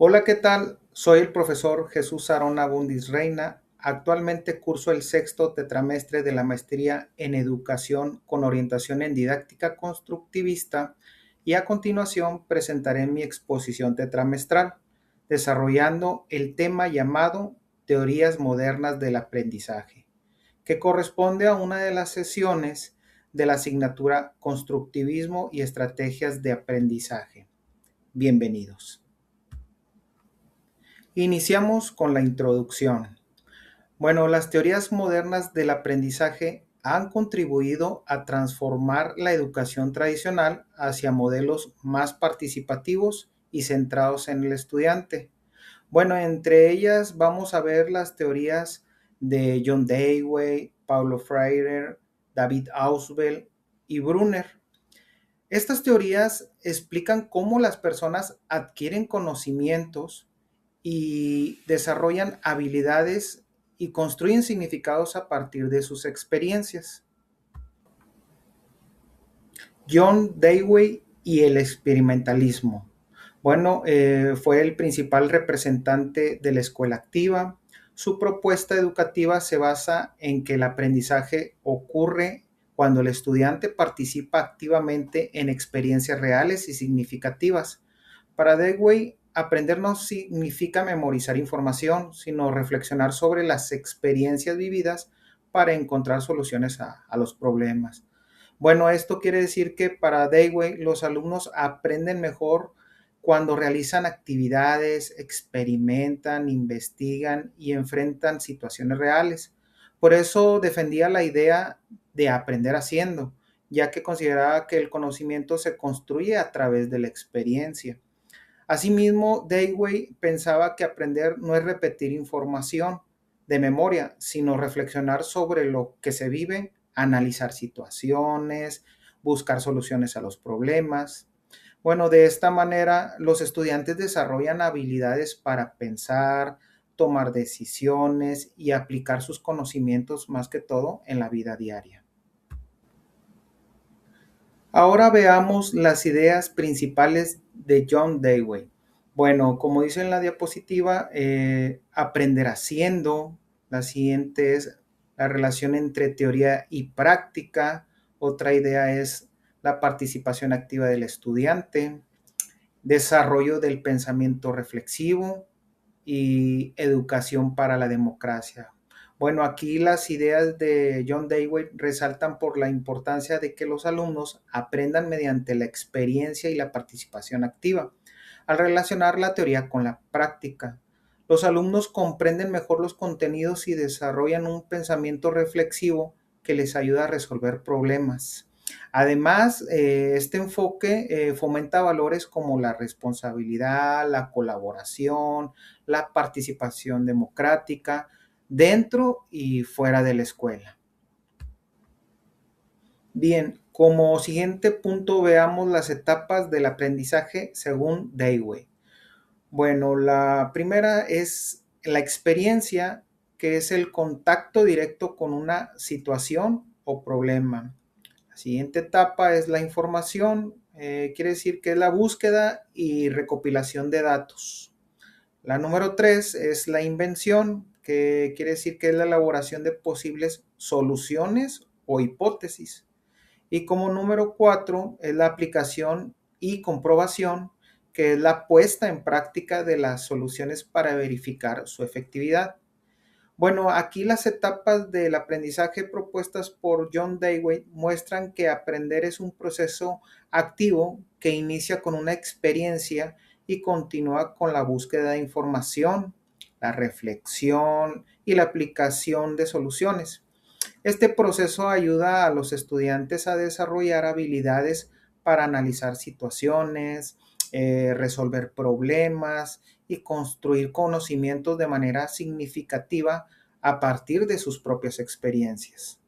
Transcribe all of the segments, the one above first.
Hola, ¿qué tal? Soy el profesor Jesús Arona Bundis Reina. Actualmente curso el sexto tetramestre de la maestría en educación con orientación en didáctica constructivista y a continuación presentaré mi exposición tetramestral, desarrollando el tema llamado Teorías modernas del aprendizaje, que corresponde a una de las sesiones de la asignatura Constructivismo y Estrategias de Aprendizaje. Bienvenidos. Iniciamos con la introducción. Bueno, las teorías modernas del aprendizaje han contribuido a transformar la educación tradicional hacia modelos más participativos y centrados en el estudiante. Bueno, entre ellas vamos a ver las teorías de John Dewey, Paulo Freire, David Ausubel y Brunner. Estas teorías explican cómo las personas adquieren conocimientos y desarrollan habilidades y construyen significados a partir de sus experiencias. John Dewey y el experimentalismo. Bueno, fue el principal representante de la escuela activa. Su propuesta educativa se basa en que el aprendizaje ocurre cuando el estudiante participa activamente en experiencias reales y significativas. Para Dewey, aprender no significa memorizar información, sino reflexionar sobre las experiencias vividas para encontrar soluciones a los problemas. Bueno, esto quiere decir que para Dewey los alumnos aprenden mejor cuando realizan actividades, experimentan, investigan y enfrentan situaciones reales. Por eso defendía la idea de aprender haciendo, ya que consideraba que el conocimiento se construye a través de la experiencia. Asimismo, Dewey pensaba que aprender no es repetir información de memoria, sino reflexionar sobre lo que se vive, analizar situaciones, buscar soluciones a los problemas. Bueno, de esta manera los estudiantes desarrollan habilidades para pensar, tomar decisiones y aplicar sus conocimientos más que todo en la vida diaria. Ahora veamos las ideas principales de John Dewey. Bueno, como dice en la diapositiva, aprender haciendo. La siguiente es la relación entre teoría y práctica. Otra idea es la participación activa del estudiante, desarrollo del pensamiento reflexivo y educación para la democracia. Bueno, aquí las ideas de John Dewey resaltan por la importancia de que los alumnos aprendan mediante la experiencia y la participación activa. Al relacionar la teoría con la práctica, los alumnos comprenden mejor los contenidos y desarrollan un pensamiento reflexivo que les ayuda a resolver problemas. Además, este enfoque fomenta valores como la responsabilidad, la colaboración, la participación democrática dentro y fuera de la escuela. Bien, como siguiente punto veamos las etapas del aprendizaje según Dewey. Bueno, la primera es la experiencia, que es el contacto directo con una situación o problema. La siguiente etapa es la información, quiere decir que es la búsqueda y recopilación de datos. La número 3 es la invención, que quiere decir que es la elaboración de posibles soluciones o hipótesis. Y como número 4 es la aplicación y comprobación, que es la puesta en práctica de las soluciones para verificar su efectividad. Bueno, aquí las etapas del aprendizaje propuestas por John Dewey muestran que aprender es un proceso activo que inicia con una experiencia y continúa con la búsqueda de información, la reflexión y la aplicación de soluciones. Este proceso ayuda a los estudiantes a desarrollar habilidades para analizar situaciones, resolver problemas y construir conocimientos de manera significativa a partir de sus propias experiencias.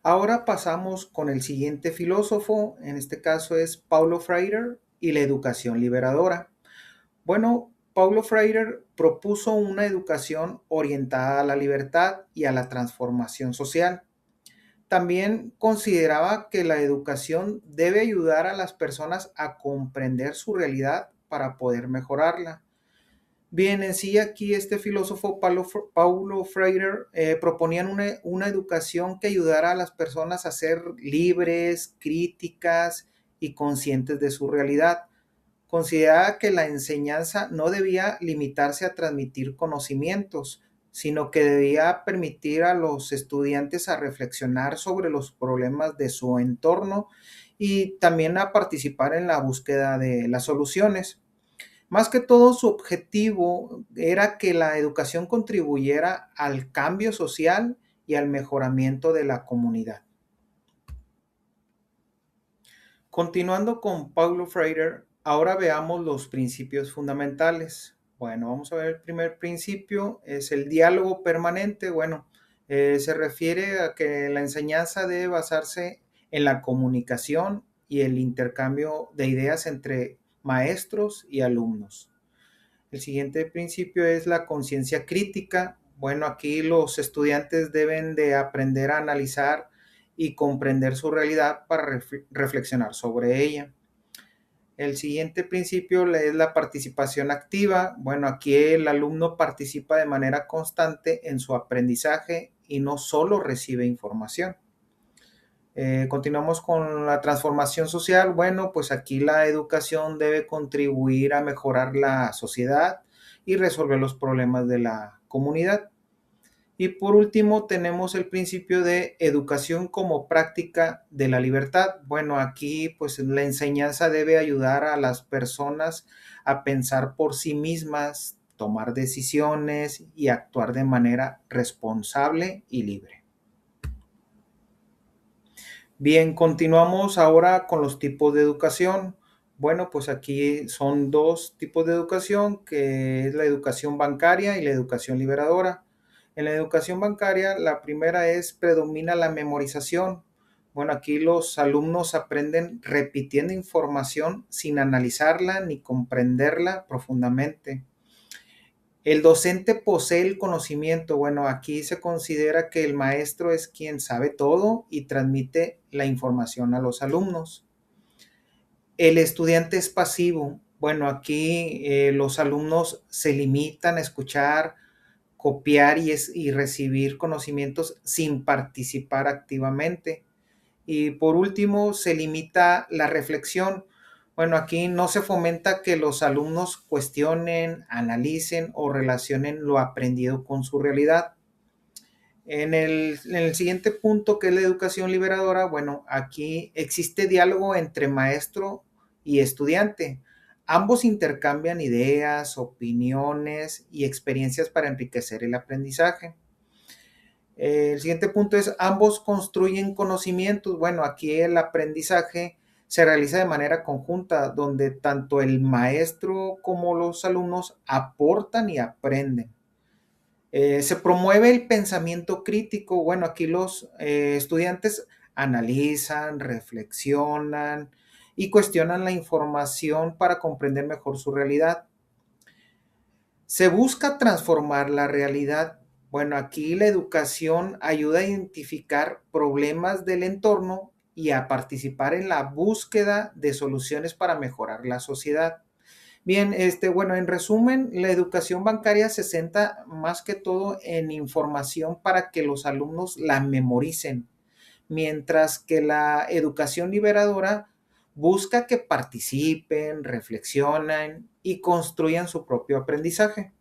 Ahora pasamos con el siguiente filósofo, en este caso es Paulo Freire y la educación liberadora. Bueno, Paulo Freire propuso una educación orientada a la libertad y a la transformación social. También consideraba que la educación debe ayudar a las personas a comprender su realidad para poder mejorarla. Bien, en sí aquí este filósofo Paulo Freire proponían una educación que ayudara a las personas a ser libres, críticas y conscientes de su realidad. Consideraba que la enseñanza no debía limitarse a transmitir conocimientos, sino que debía permitir a los estudiantes a reflexionar sobre los problemas de su entorno y también a participar en la búsqueda de las soluciones. Más que todo, su objetivo era que la educación contribuyera al cambio social y al mejoramiento de la comunidad. Continuando con Paulo Freire, ahora veamos los principios fundamentales. Bueno, vamos a ver el primer principio, es el diálogo permanente. Bueno, se refiere a que la enseñanza debe basarse en la comunicación y el intercambio de ideas entre maestros y alumnos. El siguiente principio es la conciencia crítica. Bueno, aquí los estudiantes deben de aprender a analizar y comprender su realidad para reflexionar sobre ella. El siguiente principio es la participación activa. Bueno, aquí el alumno participa de manera constante en su aprendizaje y no solo recibe información. Continuamos con la transformación social. Bueno, pues aquí la educación debe contribuir a mejorar la sociedad y resolver los problemas de la comunidad. Y por último tenemos el principio de educación como práctica de la libertad. Bueno, aquí pues la enseñanza debe ayudar a las personas a pensar por sí mismas, tomar decisiones y actuar de manera responsable y libre. Bien, continuamos ahora con los tipos de educación. Bueno, pues aquí son dos tipos de educación, que es la educación bancaria y la educación liberadora. En la educación bancaria, la primera predomina la memorización. Bueno, aquí los alumnos aprenden repitiendo información sin analizarla ni comprenderla profundamente. El docente posee el conocimiento. Bueno, aquí se considera que el maestro es quien sabe todo y transmite la información a los alumnos. El estudiante es pasivo. Bueno, aquí los alumnos se limitan a escuchar, copiar y recibir conocimientos sin participar activamente. Y por último, se limita la reflexión. Bueno, aquí no se fomenta que los alumnos cuestionen, analicen o relacionen lo aprendido con su realidad. En el siguiente punto, que es la educación liberadora, bueno, aquí existe diálogo entre maestro y estudiante. Ambos intercambian ideas, opiniones y experiencias para enriquecer el aprendizaje. El siguiente punto es, ambos construyen conocimientos. Bueno, aquí el aprendizaje se realiza de manera conjunta, donde tanto el maestro como los alumnos aportan y aprenden. Se promueve el pensamiento crítico. Bueno, aquí los estudiantes analizan, reflexionan y cuestionan la información para comprender mejor su realidad. Se busca transformar la realidad. Bueno, aquí la educación ayuda a identificar problemas del entorno y a participar en la búsqueda de soluciones para mejorar la sociedad. Bien, bueno, en resumen, la educación bancaria se centra más que todo en información para que los alumnos la memoricen, mientras que la educación liberadora busca que participen, reflexionen y construyan su propio aprendizaje.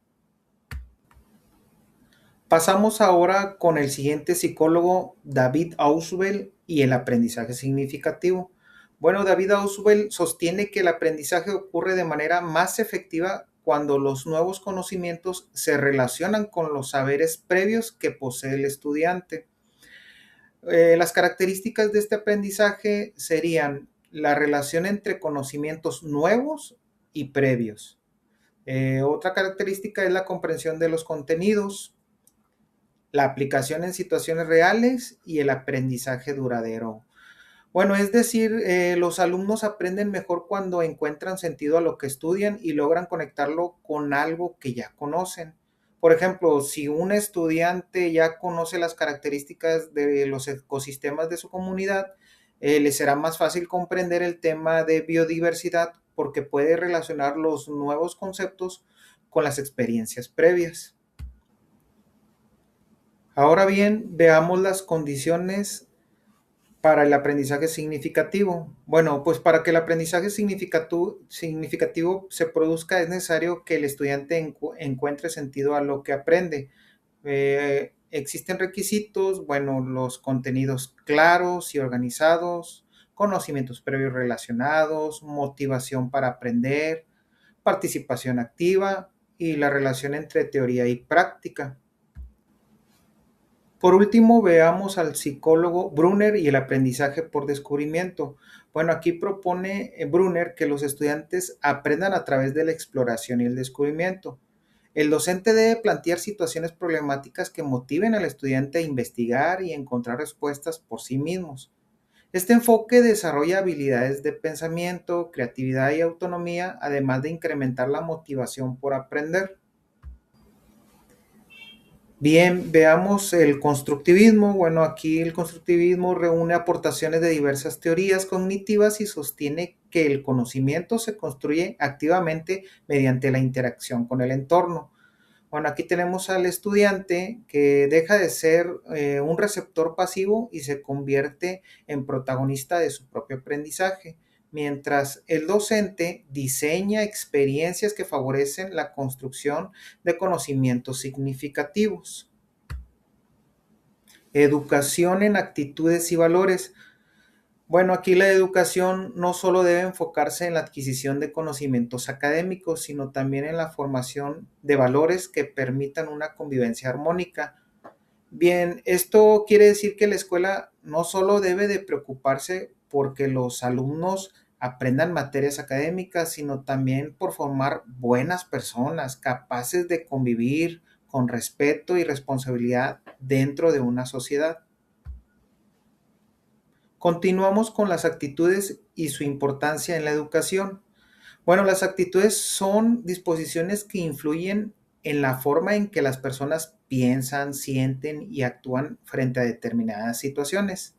Pasamos ahora con el siguiente psicólogo, David Ausubel, y el aprendizaje significativo. Bueno, David Ausubel sostiene que el aprendizaje ocurre de manera más efectiva cuando los nuevos conocimientos se relacionan con los saberes previos que posee el estudiante. Las características de este aprendizaje serían la relación entre conocimientos nuevos y previos. Otra característica es la comprensión de los contenidos, la aplicación en situaciones reales y el aprendizaje duradero. Bueno, es decir, los alumnos aprenden mejor cuando encuentran sentido a lo que estudian y logran conectarlo con algo que ya conocen. Por ejemplo, si un estudiante ya conoce las características de los ecosistemas de su comunidad, le será más fácil comprender el tema de biodiversidad porque puede relacionar los nuevos conceptos con las experiencias previas. Ahora bien, veamos las condiciones para el aprendizaje significativo. Bueno, pues para que el aprendizaje significativo se produzca es necesario que el estudiante encuentre sentido a lo que aprende. Existen requisitos, bueno, los contenidos claros y organizados, conocimientos previos relacionados, motivación para aprender, participación activa y la relación entre teoría y práctica. Por último, veamos al psicólogo Brunner y el aprendizaje por descubrimiento. Bueno, aquí propone Brunner que los estudiantes aprendan a través de la exploración y el descubrimiento. El docente debe plantear situaciones problemáticas que motiven al estudiante a investigar y encontrar respuestas por sí mismos. Este enfoque desarrolla habilidades de pensamiento, creatividad y autonomía, además de incrementar la motivación por aprender. Bien, veamos el constructivismo. Bueno, aquí el constructivismo reúne aportaciones de diversas teorías cognitivas y sostiene que el conocimiento se construye activamente mediante la interacción con el entorno. Bueno, aquí tenemos al estudiante que deja de ser un receptor pasivo y se convierte en protagonista de su propio aprendizaje, mientras el docente diseña experiencias que favorecen la construcción de conocimientos significativos. Educación en actitudes y valores. Bueno, aquí la educación no solo debe enfocarse en la adquisición de conocimientos académicos, sino también en la formación de valores que permitan una convivencia armónica. Bien, esto quiere decir que la escuela no solo debe de preocuparse porque los alumnos aprendan materias académicas, sino también por formar buenas personas capaces de convivir con respeto y responsabilidad dentro de una sociedad. Continuamos con las actitudes y su importancia en la educación. Bueno, las actitudes son disposiciones que influyen en la forma en que las personas piensan, sienten y actúan frente a determinadas situaciones.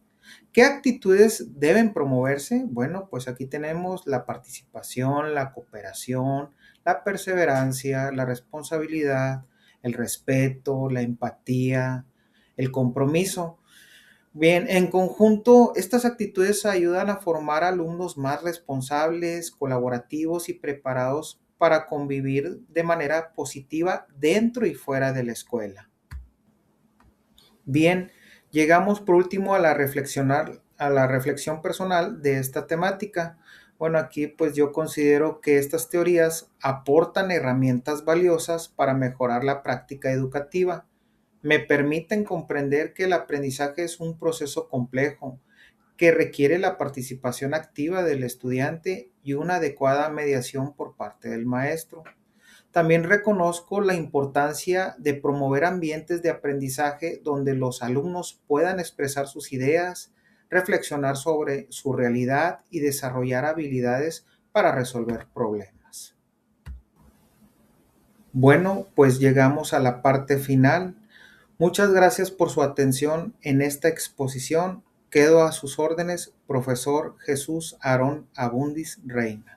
¿Qué actitudes deben promoverse? Bueno, pues aquí tenemos la participación, la cooperación, la perseverancia, la responsabilidad, el respeto, la empatía, el compromiso. Bien, en conjunto, estas actitudes ayudan a formar alumnos más responsables, colaborativos y preparados para convivir de manera positiva dentro y fuera de la escuela. Bien, llegamos por último a la reflexión personal de esta temática. Bueno, aquí pues yo considero que estas teorías aportan herramientas valiosas para mejorar la práctica educativa. Me permiten comprender que el aprendizaje es un proceso complejo que requiere la participación activa del estudiante y una adecuada mediación por parte del maestro. También reconozco la importancia de promover ambientes de aprendizaje donde los alumnos puedan expresar sus ideas, reflexionar sobre su realidad y desarrollar habilidades para resolver problemas. Bueno, pues llegamos a la parte final. Muchas gracias por su atención en esta exposición. Quedo a sus órdenes, profesor Jesús Aarón Abundis Reina.